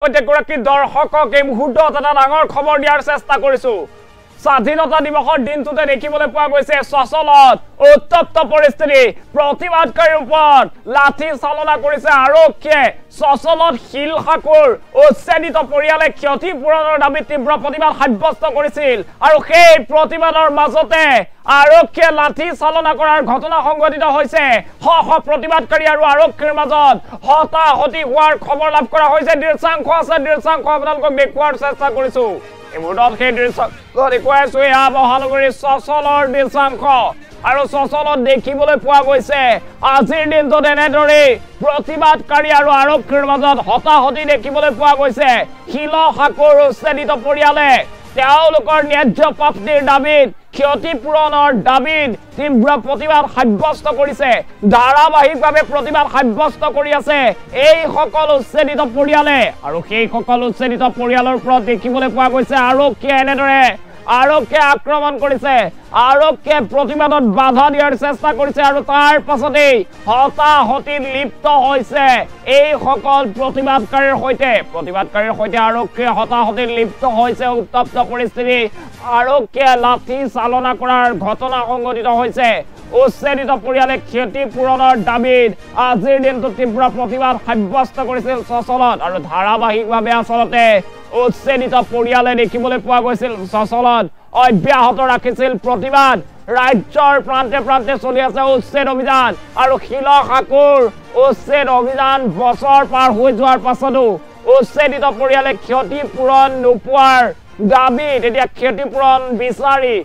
প্ৰত্যেকগৰাকী দৰ্শকক এই মুহূৰ্তত এটা ডাঙৰ খবৰ দিয়াৰ চেষ্টা কৰিছো স্বাধীনতা দিৱসৰ দিনটোতে দেখিবলৈ পোৱা গৈছে সচলত উত্তপ্ত পৰিস্থিতি প্ৰতিবাদকাৰীৰ ওপৰত লাঠি চালনা কৰিছে আৰক্ষীয়ে সচলত শিলহাকুৰ উচ্ছেদিত পৰিয়ালে ক্ষতিপূৰণৰ দাবীত তীব্ৰ প্ৰতিবাদ সাব্যস্ত কৰিছিল আৰু সেই প্ৰতিবাদৰ মাজতে আৰক্ষীয়ে লাঠি চালনা কৰাৰ ঘটনা সংঘটিত হৈছে শ প্ৰতিবাদকাৰী আৰু আৰক্ষীৰ মাজত হতাহতি হোৱাৰ খবৰ লাভ কৰা হৈছে দৃশ্যাংশ আছে দৃশ্যাংশ আপোনালোকক দেখুৱাৰ চেষ্টা কৰিছো এই মুহূৰ্তত সেই দৃশ্য দেখুৱাইছো এয়া মহানগৰীৰ সচলৰ দৃশ্যাংশ আৰু সচলত দেখিবলৈ পোৱা গৈছে আজিৰ দিনটোত এনেদৰে প্ৰতিবাদকাৰী আৰু আৰক্ষীৰ মাজত হতাহতি দেখিবলৈ পোৱা গৈছে শিলহাকুৰ উচ্ছেদিত পৰিয়ালে তেওঁলোকৰ ন্যায্য প্ৰাপ্তিৰ দাবীত ক্ষতিপূৰণৰ দাবীত তীব্ৰ প্ৰতিবাদ সাব্যস্ত কৰিছে ধাৰাবাহিকভাৱে প্ৰতিবাদ সাব্যস্ত কৰি আছে এই সকল উচ্ছেদিত পৰিয়ালে আৰু সেই সকল উচ্ছেদিত পৰিয়ালৰ ওপৰত দেখিবলৈ পোৱা গৈছে আৰক্ষীয়ে এনেদৰে আৰক্ষীয়ে আক্ৰমণ কৰিছে আৰক্ষীয়ে প্ৰতিবাদত বাধা দিয়াৰ চেষ্টা কৰিছে আৰু তাৰ পাছতেই হতাহতিত লিপ্ত হৈছে এই সকল প্ৰতিবাদকাৰীৰ সৈতে আৰক্ষীয়ে হতাহতিত লিপ্ত হৈছে উত্তপ্ত পৰিস্থিতি আৰক্ষীয়ে লাঠি চালনা কৰাৰ ঘটনা সংঘটিত হৈছে উচ্ছেদিত পৰিয়ালে ক্ষতিপূৰণৰ দাবীত আজিৰ দিনটোত তীব্ৰ প্ৰতিবাদ সাব্যস্ত কৰিছিল সচলত আৰু ধাৰাবাহিকভাৱে আচলতে উচ্ছেদিত পৰিয়ালে দেখিবলৈ পোৱা গৈছিল সচলত অব্যাহত ৰাখিছিল প্ৰতিবাদ ৰাজ্যৰ প্ৰান্তে প্ৰান্তে চলি আছে উচ্ছেদ অভিযান আৰু শিলহাকুৰ উচ্ছেদ অভিযান বছৰ পাৰ হৈ যোৱাৰ পাছতো উচ্ছেদিত পৰিয়ালে ক্ষতিপূৰণ নোপোৱাৰ দাবীত এতিয়া ক্ষতিপূৰণ বিচাৰি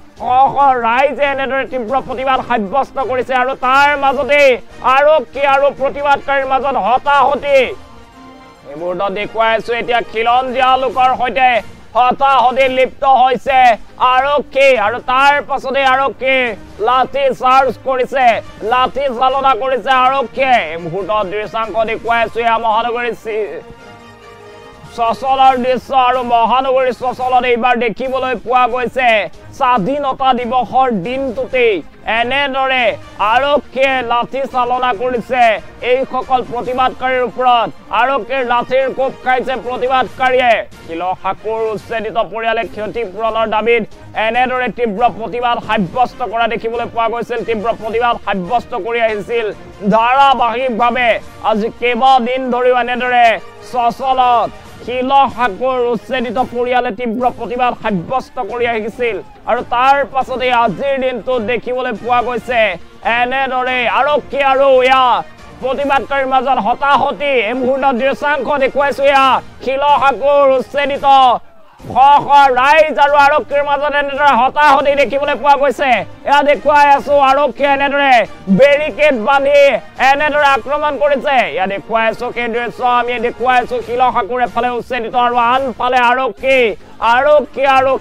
ৰাইজে এনেদৰে তীব্ৰ প্ৰতিবাদ সাব্যস্ত কৰিছে আৰু তাৰ মাজতে আৰক্ষী আৰু প্ৰতিবাদকাৰীৰ মাজত হতাহতি এই মুহূৰ্তত দেখুৱাইছো এতিয়া খিলঞ্জীয়া লোকৰ সৈতে হতাহতি লিপ্ত হৈছে আৰক্ষী আৰু তাৰ পাছতে আৰক্ষী লাঠি চাৰ্জ কৰিছে লাঠি চালনা কৰিছে আৰক্ষীয়ে এই মুহূৰ্তত দৃশ্যাংশ দেখুৱাইছো এয়া মহানগৰীৰ সচলৰ দৃশ্য আৰু মহানগৰীৰ সচলত এইবাৰ দেখিবলৈ পোৱা গৈছে স্বাধীনতা দিৱসৰ দিনটোতেই এনেদৰে আৰক্ষীয়ে লাঠি চালনা কৰিছে এই সকল প্ৰতিবাদকাৰীৰ ওপৰত আৰক্ষীৰ লাঠিৰ কোব খাইছে প্ৰতিবাদকাৰীয়ে শিলহাকুৰ উচ্ছেদিত পৰিয়ালে ক্ষতিপূৰণৰ দাবীত এনেদৰে তীব্ৰ প্ৰতিবাদ সাব্যস্ত কৰা দেখিবলৈ পোৱা গৈছিল তীব্ৰ প্ৰতিবাদ সাব্যস্ত কৰি আহিছিল ধাৰাবাহিকভাৱে আজি কেইবাদিন ধৰিও এনেদৰে সচলত শিলহাকুৰ উচ্ছেদিত পৰিয়ালে তীব্ৰ প্ৰতিবাদ সাব্যস্ত কৰি আহিছিল আৰু তাৰ পাছতে আজিৰ দিনটোত দেখিবলৈ পোৱা গৈছে এনেদৰে আৰক্ষী আৰু এয়া প্ৰতিবাদকাৰীৰ মাজত হতাহতি এই মুহূৰ্তত দৃশ্যাংশ দেখুৱাইছো এয়া শিলহাকুৰ উচ্ছেদিত ৰাইজ আৰু আৰক্ষীৰ মাজত এনেদৰে হতাহতি দেখিবলৈ পোৱা গৈছে এয়া দেখুৱাই আছো আৰক্ষীয়ে এনেদৰে বেৰিকেড বান্ধি এনেদৰে আক্ৰমণ কৰিছে এয়া দেখুৱাই আছো সেই দৃশ্য আমি দেখুৱাই আছো শিলহাকুৰ এফালে উচ্ছেদিত আৰু আনফালে আৰক্ষী আৰু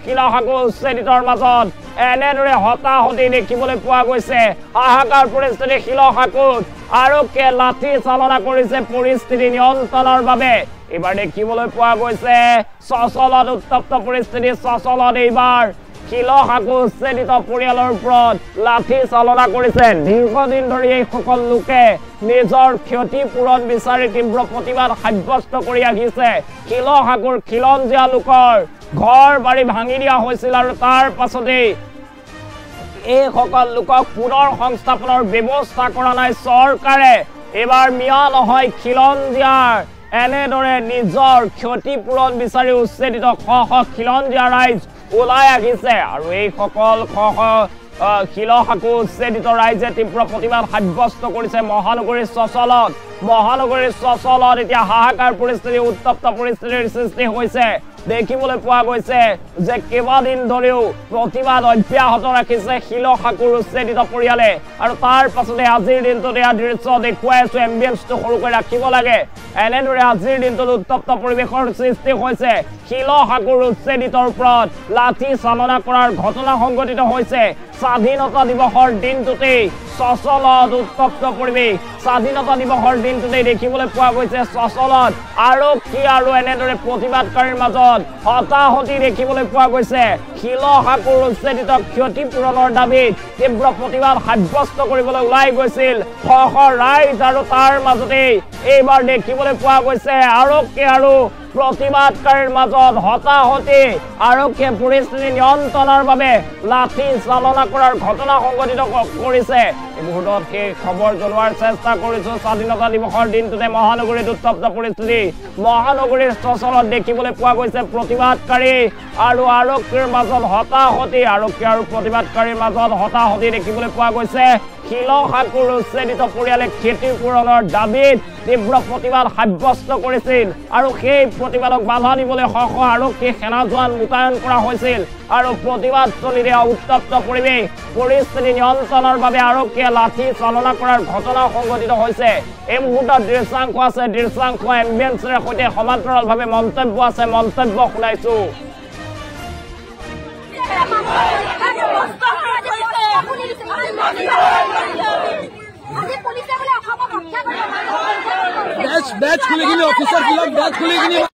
শিলহাকুৰ উচ্ছেদিতৰ মাজত এনেদৰে হতাহতি দেখিবলৈ পোৱা গৈছে হাহাকাৰ পৰিস্থিতি শিলহাকুৰ আৰক্ষীয়ে লাঠি চালনা কৰিছে পৰিস্থিতি নিয়ন্ত্ৰণৰ বাবে এইবাৰ দেখিবলৈ পোৱা গৈছে সচলত উত্তপ্ত পৰিস্থিতি সচলত এইবাৰ শিলহাকুৰ উচ্ছেদিত পৰিয়ালৰ ওপৰত লাঠি চালনা কৰিছে দীৰ্ঘদিন ধৰি এই সকল লোকে নিজৰ ক্ষতিপূৰণ বিচাৰি তীব্ৰ প্ৰতিবাদ সাব্যস্ত কৰি আহিছে শিলহাকুৰ খিলঞ্জীয়া লোকৰ ঘৰ বাৰী ভাঙি দিয়া হৈছিল আৰু তাৰ পাছতেই এই সকল লোকক পুনৰ সংস্থাপনৰ ব্যৱস্থা কৰা নাই চৰকাৰে এবাৰ মিয়া নহয় খিলঞ্জীয়াৰ এনেদৰে নিজৰ ক্ষতিপূৰণ বিচাৰি উচ্ছেদিত খিলঞ্জীয়া ৰাইজ ওলাই আহিছে আৰু এই সকল শিলহাকুৰ উচ্ছেদিত ৰাইজে তীব্ৰ প্ৰতিবাদ সাব্যস্ত কৰিছে মহানগৰীৰ সচলত এতিয়া হাহাকাৰ পৰিস্থিতি উত্তপ্ত পৰিস্থিতিৰ সৃষ্টি হৈছে দেখিবলৈ পোৱা গৈছে যে কেইবাদিন ধৰিও প্ৰতিবাদ অব্যাহত ৰাখিছে শিলহাকুৰ উচ্ছেদিত পৰিয়ালে আৰু তাৰ পাছতে আজিৰ দিনটোত এয়া দৃশ্য দেখুৱাই আছো এম্বিয়েন্সটো সৰুকৈ ৰাখিব লাগে এনেদৰে আজিৰ দিনটোত উত্তপ্ত পৰিৱেশৰ সৃষ্টি হৈছে শিলহাকুৰ উচ্ছেদিতৰ ওপৰত লাঠি চালনা কৰাৰ ঘটনা সংঘটিত হৈছে স্বাধীনতা দিৱসৰ দিনটোতেই সচলত উত্তপ্ত পৰিৱেশ স্বাধীনতা দিৱসৰ দিনটোতেই দেখিবলৈ পোৱা গৈছে সচলত আৰক্ষী আৰু এনেদৰে প্ৰতিবাদকাৰীৰ মাজত হতাহতি দেখিবলৈ পোৱা গৈছে শিলহাকুৰ উচ্ছেদিত ক্ষতিপূৰণৰ দাবীত তীব্ৰ প্ৰতিবাদ সাব্যস্ত কৰিবলৈ ওলাই গৈছিল ৰাইজ আৰু তাৰ মাজতেই এইবাৰ দেখিবলৈ পোৱা গৈছে আৰক্ষী আৰু প্ৰতিবাদকাৰীৰ মাজত হতাহতি আৰক্ষীয়ে পৰিস্থিতি নিয়ন্ত্ৰণৰ বাবে লাঠি চালনা কৰাৰ ঘটনা সংঘটিত কৰিছে। এই মুহূৰ্তত সেই খবৰ জনোৱাৰ চেষ্টা কৰিছো। স্বাধীনতা দিৱসৰ দিনটোতে মহানগৰীত উত্তপ্ত পৰিস্থিতি। মহানগৰীৰ চচলত দেখিবলৈ পোৱা গৈছে প্ৰতিবাদকাৰী আৰু আৰক্ষীৰ মাজত হতাহতি। আৰক্ষী আৰু প্ৰতিবাদকাৰীৰ মাজত হতাহতি দেখিবলৈ পোৱা গৈছে। শিলসাকুৰ উচ্ছেদিত পৰিয়ালে ক্ষতিপূৰণৰ দাবীত তীব্ৰ প্ৰতিবাদ সাব্যস্ত কৰিছিল আৰু সেই প্ৰতিবাদক বাধা দিবলৈ শ শ আৰক্ষী সেনা জোৱান মোতায়েন কৰা হৈছিল আৰু প্ৰতিবাদস্থলীৰে উত্তপ্ত পৰিৱেশ। পৰিস্থিতি নিয়ন্ত্ৰণৰ বাবে আৰক্ষীয়ে লাঠি চালনা কৰাৰ ঘটনা সংঘটিত হৈছে। এই মুহূৰ্তত দৃশ্যাংশ আছে। দৃশ্যাংশ এম্বুলেন্সৰ সৈতে সমান্তৰালভাৱে মন্তব্য আছে। মন্তব্য শুনাইছো। बैच खुलेगी नहीं ऑफिसर खिलाफ बैच खुलेगी नहीं।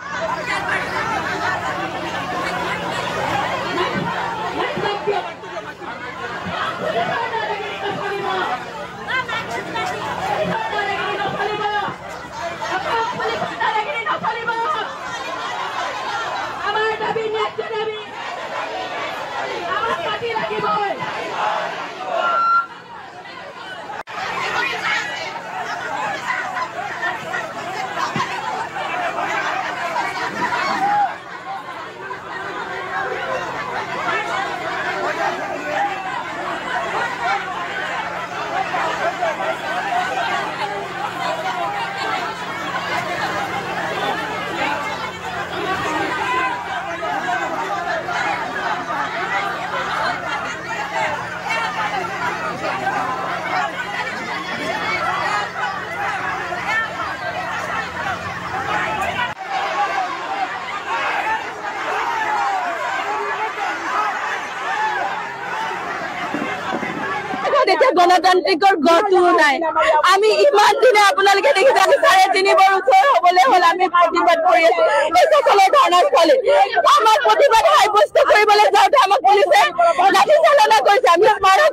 গণতান্ত্ৰিকৰ গঢ়টো নাই। আমি ইমান দিনে আপোনালোকে দেখিছে আমি 3.5 বছৰ হ'বলৈ হ'ল আমি প্ৰতিবাদ কৰি আছো এই সকলৰ ধৰ্ণাস্থলী। আমাৰ প্ৰতিবাদ সাব্যস্ত কৰিবলৈ যাওঁতে আমাক পুলিচে লাঠি চালনা কৰিছে। আমি স্মাৰক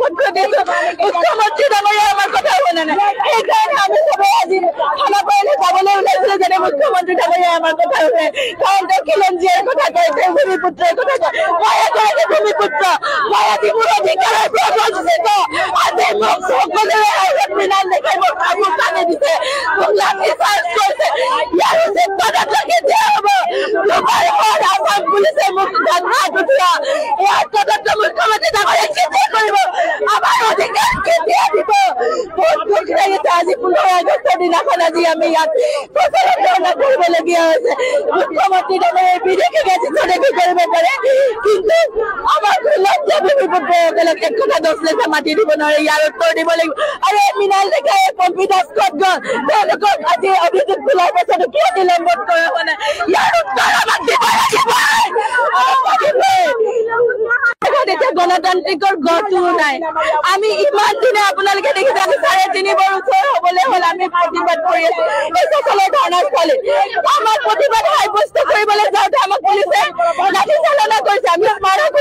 পত্ৰ দিছো। মুখ্যমন্ত্ৰী ডাঙৰীয়াই আমাৰ কথা শুনা নাই। সেইকাৰণে আমি চবেই আজি থানা পাৰিলে যাবলৈ ওলাইছিলো যেনে মুখ্যমন্ত্ৰী ডাঙৰীয়াই আমাৰ কথা শুনে। কাৰণ তেওঁ খিলঞ্জীয়াৰ কথা কয়, তেওঁ ভূমিপুত্ৰৰ কথা কয়। মই এগৰাকী ভূমিপুত্ৰ। মই আজি মোৰ অধিকাৰৰ পৰা বঞ্চিত। আজি মোক সকলোৱে মৃণাল দেখাই মোক কামোৰ টানি দিছে, মোক লাঠি চাৰ্জ কৰিছে। ইয়াৰ উচিত পদক্ষেপ কেতিয়া হ'ব? আসাম পুলিচে মোক হাত উঠোৱা ইয়াৰ তদন্ত মুখ্যমন্ত্ৰী ডাঙৰীয়াই কেতিয়া কৰিব? আমাৰ অধিকাৰ কেতিয়া দিব? বহুত দুখ লাগিছে। আজি 15 আগষ্টৰ দিনাখন আজি আমি ইয়াত প্ৰচাৰত ধৰ্ণা কৰিবলগীয়া হৈছে। মুখ্যমন্ত্ৰী ডাঙৰীয়াই বিদেশী গাড়ী কৰিব পাৰে, কিন্তু আমাৰ লজ্জা ভূমিপুত্ৰসকলক এক কথা 10 লাখ মাতি দিব নোৱাৰে। ইয়াৰ উত্তৰ দিব লাগিব। আৰু এই মৃণাল ডেকাই পম্পী দাস ক'ত গ'ল? তেওঁলোকক আজি অভিযোগ খোলাৰ পাছতো কিয় নিলম্বন কৰা হোৱা নাই? ইয়াৰ উত্তৰ আমাক দিব লাগিব। এতিয়া গণতান্ত্ৰিকৰ গঢ়টো নাই। আমি ইমান দিনে আপোনালোকে দেখিছে আমি 3.5 বছৰ হ'বলৈ হ'ল আমি প্ৰতিবাদ কৰি আছো এই সকলৰ ধৰ্ণাস্থলী। আমাৰ প্ৰতিবাদ সাব্যস্ত কৰিবলৈ যাওঁতে আমাক পুলিচে লাঠি চালনা কৰিছে। আমি স্মাৰক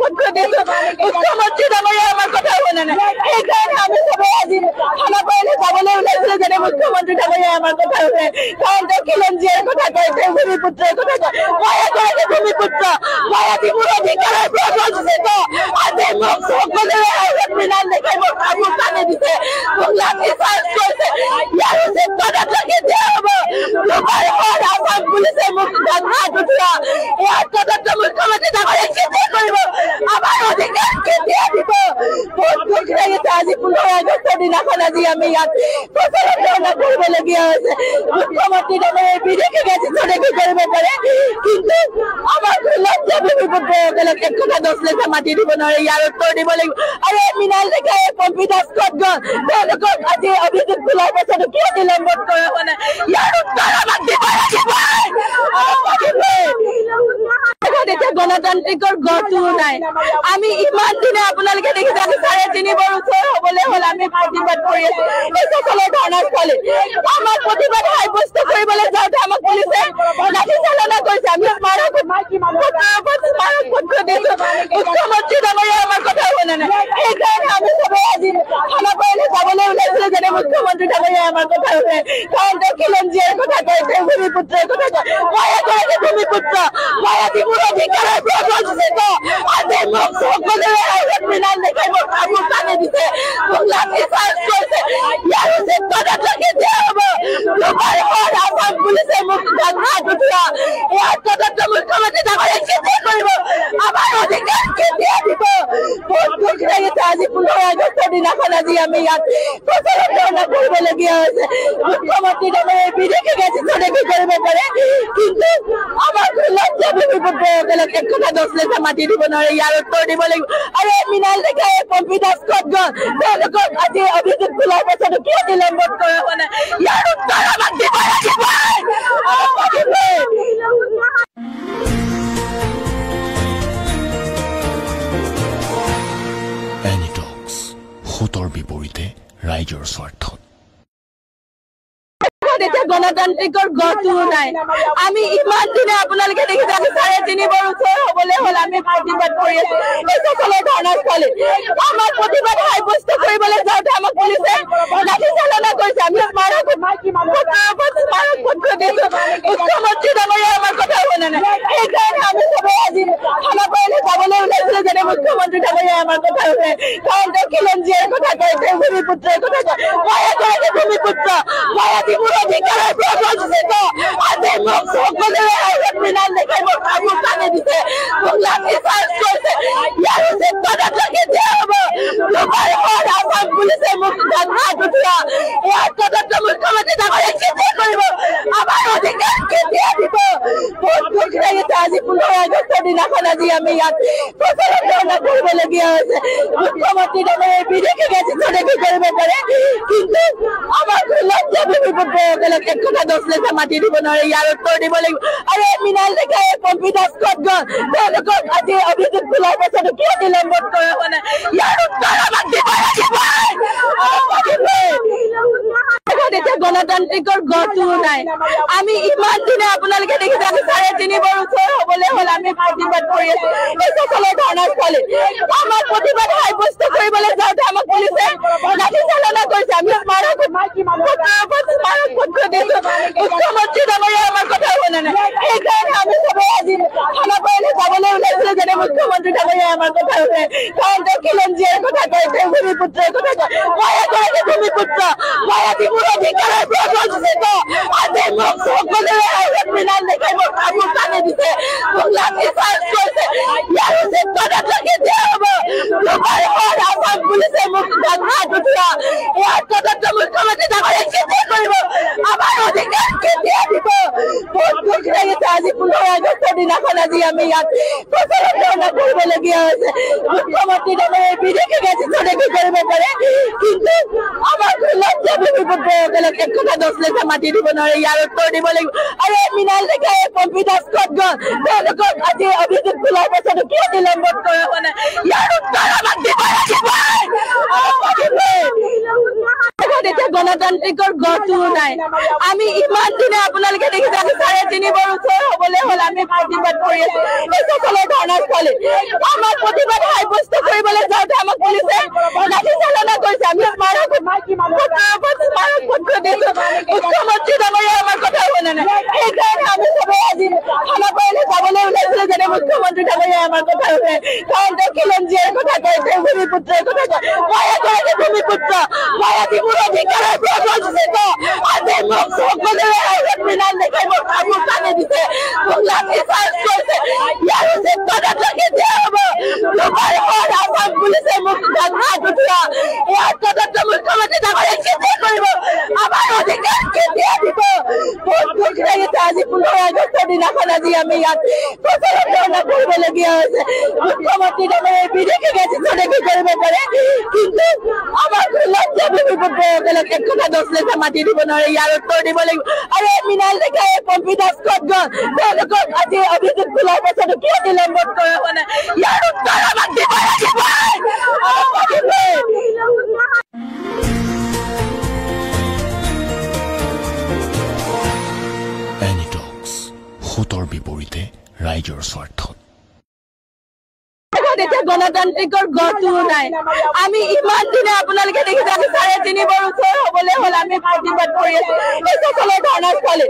পত্ৰ দিছো। মুখ্যমন্ত্ৰী ডাঙৰীয়াই আমাৰ কথা শুনা নাই। সেইকাৰণে আমি চবেই আজি থানা পাৰিলে যাবলৈ ওলাইছিলো যেনে মুখ্যমন্ত্ৰী ডাঙৰীয়াই আমাৰ কথা শুনে। কাৰণ তেওঁ খিলঞ্জীয়াৰ কথা কয়, তেওঁ ভূমিপুত্ৰৰ কথা কয়। মই এগৰাকী ভূমিপুত্ৰ। মই আজি মোৰ অধিকাৰৰ পৰা বঞ্চিত। আজি মোক সকলোৱে মৃণাল দেখাই মোক কামোৰ টানি দিছে, মোক লাঠি চাৰ্জ কৰিছে। ইয়াৰ উচিত পদক্ষেপ কেতিয়া হ'ব? আসাম পুলিচে মোক হাত উঠোৱা ইয়াৰ তদন্ত মুখ্যমন্ত্ৰী ডাঙৰীয়াই কেতিয়া কৰিব? আমাৰ অধিকাৰ কেতিয়া দিব? বহুত দুখ লাগিছে। আজি 15 আগষ্টৰ দিনাখন আজি আমি ইয়াত প্ৰচাৰত ধৰ্ণা কৰিবলগীয়া হৈছে। মুখ্যমন্ত্ৰী ডাঙৰীয়াই বিদেশী গাড়ী কৰিব পাৰে, কিন্তু আমাৰ লজ্জা ভূমিপুত্ৰসকলক এক কথা 10 লাখ মাতি দিব নোৱাৰে। ইয়াৰ উত্তৰ দিব লাগিব। আৰু এই মৃণাল ডেকাই পম্পী দাস ক'ত গ'ল? তেওঁলোকক আজি অভিযোগ খোলাৰ পাছতো কিয় নিলম্বন কৰা হোৱা নাই? ইয়াৰ উত্তৰ আমাক দিব লাগিব। এতিয়া গণতান্ত্ৰিকৰ গঢ়টো নাই। আমি ইমান দিনে আপোনালোকে দেখিছে আমি 3.5 বছৰ হ'বলৈ হ'ল আমি প্ৰতিবাদ কৰি আছো এই সকলৰ ধৰ্ণাস্থলী। আমাৰ প্ৰতিবাদ সাব্যস্ত কৰিবলৈ যাওঁতে আমাক পুলিচে লাঠি চালনা কৰিছে। আমি স্মাৰক পত্ৰ দিছো। মুখ্যমন্ত্ৰী ডাঙৰীয়াই আমাৰ কথা শুনা নাই। সেইকাৰণে আমি চবেই আজি থানা পাৰিলে যাবলৈ ওলাইছিলো যেনে মুখ্যমন্ত্ৰী ডাঙৰীয়া আমাৰ কথা শুনে কাৰণ তেওঁ খিলঞ্জীয়াৰ কথা কয় তেওঁ ভূমিপুত্ৰৰ কথা কয় মই এগৰাকী ভূমিপুত্ৰ মই আজি মোৰ অধিকাৰৰ পৰা বঞ্চিত আজি মোক সকলোৰে আগত মৃণাল দেখাই মোক কামোৰ টানি দিছে মোক লাঠি চাৰ্জ কৰিছে ইয়াৰ উচিত তদন্ত কেতিয়া হ'ব দুবাৰ হ'ল আসাম পুলিচে মোক হাত উঠোৱা ইয়াৰ তদন্ত মুখ্যমন্ত্ৰী ডাঙৰীয়াই কেতিয়া কৰিব আমাৰ অধিকাৰ কেতিয়া দিব বহুত দুখ লাগিছে আজি 15 আগষ্টৰ দিনাখন আজি আমি ইয়াত প্ৰচাৰণ কৰিবলগীয়া হৈছে মুখ্যমন্ত্ৰী ডাঙৰীয়াই বিদেশী গেছি চনেকি কৰিব পাৰে কিন্তু আমাৰ লজ্জা ভূমিপুত্ৰসকলক এক কথা 10 লাখ মাটি দিব নোৱাৰে ইয়াৰ উত্তৰ দিব লাগিব আৰু মৃণাল দেখাই পম্পী দাস ক'ত গ'ল তেওঁলোকক আজি অভিযোগ তোলাৰ পাছতো কিয় নিলম্বন কৰা হোৱা নাই ইয়াৰ উত্তৰ আমাক দিব লাগিবই এনিটক্স হুতৰ বিপৰীতে ৰাইজৰ স্বাৰ্থত এতিয়া গণতান্ত্ৰিকৰ গঢ়টো নাই আমি ইমান দিনে আপোনালোকে দেখিছে আমি 3.5 বছৰ হ'বলৈ হ'ল আমি প্ৰতিবাদ কৰি আছো এই সকলো ধৰ্ণাস্থলী আমাৰ প্ৰতিবাদ সাব্যস্ত কৰিবলৈ যাওঁতে আমাক পুলিচে লাঠি চালনা কৰিছে আমি স্মাৰক পত্ৰ দিছো মুখ্যমন্ত্ৰী ডাঙৰীয়া আমাৰ কথা শুনা নাই সেইকাৰণে আমি চবেই আজি থানা পাৰিলে যাবলৈ ওলাইছিলো যেনে মুখ্যমন্ত্ৰী ডাঙৰীয়া আমাৰ কথা শুনে কাৰণ তেওঁ খিলঞ্জীয়াৰ কথা কয় তেওঁ ভূমিপুত্ৰৰ কথা কয় মই এগৰাকী ভূমিপুত্ৰ মই আজি মোৰ অধিকাৰৰ পৰা বঞ্চিত আজি মোক সকলোৰে আগত মৃণাল দেখাই মোক কামোৰ টানি দিছে মোক লাঠি চাৰ্জ কৰিছে ইয়াৰ উচিত তদন্ত কেতিয়া হ'ব দুবাৰ হ'ল আসাম পুলিচে মোক হাত উঠোৱা ইয়াৰ তদন্ত মুখ্যমন্ত্ৰী ডাঙৰীয়াই কেতিয়া কৰিব আমাৰ অধিকাৰ কেতিয়া দিব বহুত দুখ লাগিছে আজি 15 আগষ্টৰ দিনাখন আজি আমি ইয়াত প্ৰচাৰণ কৰিবলগীয়া হৈছে মুখ্যমন্ত্ৰী ডাঙৰীয়াই বিদেশী গেছি চনেকি কৰিব পাৰে কিন্তু আমাৰ লজ্জা ভূমিপুত্ৰসকলক এক কথা 10 লাখ মাটি দিব নোৱাৰে ইয়াৰ উত্তৰ দিব লাগিব আৰু মৃণাল দেখাই পম্পী দাস ক'ত গ'ল তেওঁলোকক আজি অভিযোগ তোলাৰ পাছতো কিয় নিলম্বন কৰা হোৱা নাই ইয়াৰ উত্তৰ আমাক দিব লাগিবই এতিয়া গণতান্ত্ৰিকৰ গঢ়টো নাই আমি ইমান দিনে আপোনালোকে দেখিছে আমি 3.5 বছৰ হ'বলৈ হ'ল আমি প্ৰতিবাদ কৰি আছো এই সকলো ধৰ্ণাস্থলী আমাৰ প্ৰতিবাদ সাব্যস্ত কৰিবলৈ যাওঁতে আমাক পুলিচে লাঠি চালনা কৰিছে আমি স্মাৰক পত্ৰ দিছো মুখ্যমন্ত্ৰী ডাঙৰীয়া আমাৰ কথা শুনা নাই সেইকাৰণে আমি চবেই আজি থানা পাৰিলে যাবলৈ ওলাইছিলো যেনে মুখ্যমন্ত্ৰী ডাঙৰীয়াই আমাৰ কথা শুনে কাৰণ তেওঁ খিলঞ্জীয়াৰ কথা কয় তেওঁ ভূমিপুত্ৰৰ কথা কয় মই এগৰাকী ভূমিপুত্ৰ মই আজি মোৰ অধিকাৰৰ পৰা বঞ্চিত আজি মোক সকলোৰে আগত মৃণাল দেখাই মোক কামোৰ টানি দিছে মোক লাঠি চাৰ্জ কৰিছে ইয়াৰ উচিত তদন্ত কেতিয়া হ'ব দুবাৰ হ'ল আসাম পুলিচে মোক হাত উঠোৱা ইয়াৰ তদন্ত মুখ্যমন্ত্ৰী ডাঙৰীয়াই কেতিয়া কৰিব আমাৰ অধিকাৰ কেতিয়া দিব বহুত দুখ লাগিছে আজি 15 আগষ্টৰ দিনাখন আজি আমি ইয়াত প্ৰচাৰণ কৰিবলগীয়া হৈছে মুখ্যমন্ত্ৰী ডাঙৰীয়াই বিদেশী গেছি চনেকি কৰিব পাৰে কিন্তু আমাৰ লজ্জা ভূমিপুত্ৰসকলক এক কথা 10 লাখ মাটি দিব নোৱাৰে ইয়াৰ উত্তৰ দিব লাগিব আৰু মৃণাল দেখাই পম্পী দাস ক'ত গ'ল তেওঁলোকক আজি অভিযোগ তোলাৰ পাছতো কিয় নিলম্বন কৰা হোৱা নাই ইয়াৰ উত্তৰ আমাক দিব লাগিবই এতিয়া গণতান্ত্ৰিকৰ গঢ়টো নাই আমি ইমান দিনে আপোনালোকে দেখিছে আমি 3.5 বছৰ হ'বলৈ হ'ল আমি প্ৰতিবাদ কৰি আছো এই সকলো ধৰ্ণাস্থলী আমাৰ প্ৰতিবাদ সাব্যস্ত কৰিবলৈ যাওঁতে আমাক পুলিচে লাঠি চালনা কৰিছে আমি স্মাৰক পত্ৰ দিছো মুখ্যমন্ত্ৰী ডাঙৰীয়া আমাৰ কথা শুনা নাই সেইকাৰণে আমি চবেই আজি থানা পাৰিলে যাবলৈ ওলাইছিলো যেনে মুখ্যমন্ত্ৰী ডাঙৰীয়াই আমাৰ কথা শুনে কাৰণ তেওঁ খিলঞ্জীয়াৰ কথা কয় তেওঁ ভূমিপুত্ৰৰ কথা কয় মই এগৰাকী ভূমিপুত্ৰ মই আজি মোৰ অধিকাৰৰ পৰা বঞ্চিত আজি মোক সকলোৰে আগত মৃণাল দেখাই মোক কামোৰ টানি দিছে মোক লাঠি চাৰ্জ কৰিছে ইয়াৰ উচিত তদন্ত কেতিয়া হ'ব দুবাৰ হ'ল আসাম পুলিচে মোক হাত উঠোৱা ইয়াৰ তদন্ত মুখ্যমন্ত্ৰী ডাঙৰীয়াই কেতিয়া কৰিব আমাৰ অধিকাৰ কেতিয়া দিব বহুত দুখ লাগিছে আজি 15 আগষ্টৰ দিনাখন আজি আমি ইয়াত প্ৰচাৰণ কৰিবলগীয়া হৈছে মুখ্যমন্ত্ৰী ডাঙৰীয়াই বিদেশী গেছি চনেকি কৰিব পাৰে কিন্তু আমাৰ লজ্জা ভূমিপুত্ৰসকলক এক কথা 10 লাখ মাটি দিব নোৱাৰে ইয়াৰ উত্তৰ দিব লাগিব আৰু মৃণাল দেখাই পম্পী দাস ক'ত গ'ল তেওঁলোকক আজি অভিযোগ তোলাৰ পাছতো কিয় নিলম্বন কৰা হোৱা নাই ইয়াৰ উত্তৰ আমাক দিব লাগিবই হুতৰ বিপৰীতে ৰাইজৰ স্বাৰ্থত এতিয়া গণতান্ত্ৰিকৰ গঢ়টো নাই আমি ইমান দিনে আপোনালোকে দেখিছে আমি 3.5 বছৰ হ'বলৈ হ'ল আমি প্ৰতিবাদ কৰি আছো এই সকলো ধৰ্ণাস্থলী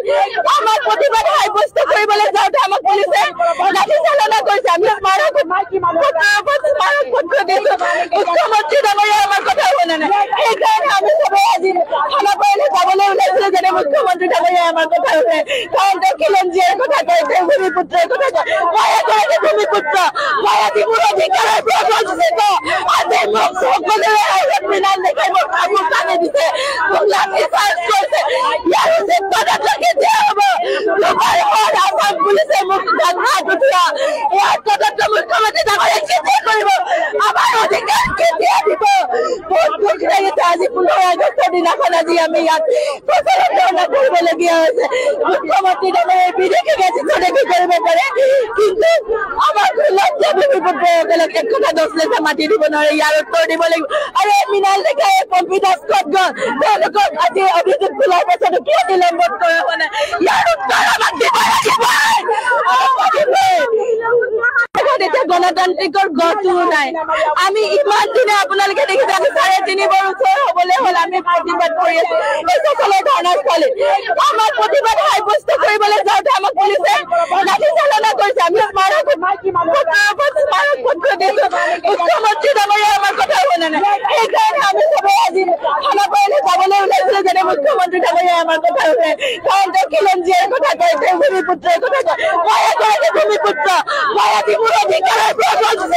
আমাৰ প্ৰতিবাদ সাব্যস্ত কৰিবলৈ যাওঁতে আমাক পুলিচে লাঠি চালনা কৰিছে আমি স্মাৰক পত্ৰ দিছো মুখ্যমন্ত্ৰী ডাঙৰীয়া আমাৰ কথা শুনা নাই সেইকাৰণে আমি সবে আজি থানা পাৰিলে যাবলৈ ওলাইছিলো যেনে মুখ্যমন্ত্ৰী ডাঙৰীয়া আমাৰ কথা শুনে কাৰণ তেওঁ খিলঞ্জীয়াৰ কথা কয় তেওঁ ভূমিপুত্ৰৰ কথা কয় মই এগৰাকী ভূমিপুত্ৰ মই আজি মোৰ অধিকাৰৰ পৰা বঞ্চিত আজি মোক সকলোৰে আগত মৃণাল দেখাই মোক কামোৰ কানি দিছে মোক লাঠি চাৰ্জ কৰিছে ইয়াৰ উচিত তদন্ত কেতিয়া হ'ব দুবাৰ হ'ল আসাম পুলিচে মোক হাত উঠোৱা ইয়াৰ তদন্ত মুখ্যমন্ত্ৰী ডাঙৰীয়াই কেতিয়া কৰিব আমাৰ অধিকাৰ কেতিয়া দিব বহুত দুখ লাগিছে আজি 15 আগষ্টৰ দিনাখন আজি আমি ইয়াত প্ৰচাৰত ধৰ্ণা কৰিবলগীয়া হৈছে মুখ্যমন্ত্ৰী ডাঙৰীয়াই বিদেশী গেছিছনে কি কৰিব পাৰে কিন্তু আমাৰ লজ্জা ভূমিপুত্ৰসকলক এক কথা 10 লাখ মাটি দিব নোৱাৰে ইয়াৰ উত্তৰ দিব লাগিব আৰু মৃণাল দেখাই পম্পী দাস ক'ত গ'ল তেওঁলোকক আজি অভিযোগ তোলাৰ পাছতো কিয় নিলম্বন কৰা হোৱা নাই ইয়াৰ উত্তৰ আমাক দিব লাগিব গণতান্ত্ৰিকৰ গঢ়টো নাই আমি ইমান দিনে আপোনালোকে দেখিছে আমি 3.5 বছৰ হ'বলৈ হ'ল আমি প্ৰতিবাদ কৰি আছো এই সকলো ধৰ্ণাস্থলী আমাৰ প্ৰতিবাদ সাব্যস্ত কৰিবলৈ যাওঁতে আমাক পুলিচে লাঠি চালনা কৰিছে আমি স্মাৰক পত্ৰ দিছো মুখ্যমন্ত্ৰী ডাঙৰীয়া আমাৰ কথা শুনা নাই সেইকাৰণে আমি সবে আজি থানা পাৰিলে যাবলৈ ওলাইছিলো যেনে মুখ্যমন্ত্ৰী ডাঙৰীয়া আমাৰ কথা শুনে কাৰণ তেওঁ খিলঞ্জীয়াৰ কথা কয় তেওঁ ভূমিপুত্ৰৰ কথা কয় মই এগৰাকী ভূমিপুত্ৰ মই আজি মোৰ অধিকাৰৰ পৰা বঞ্চিত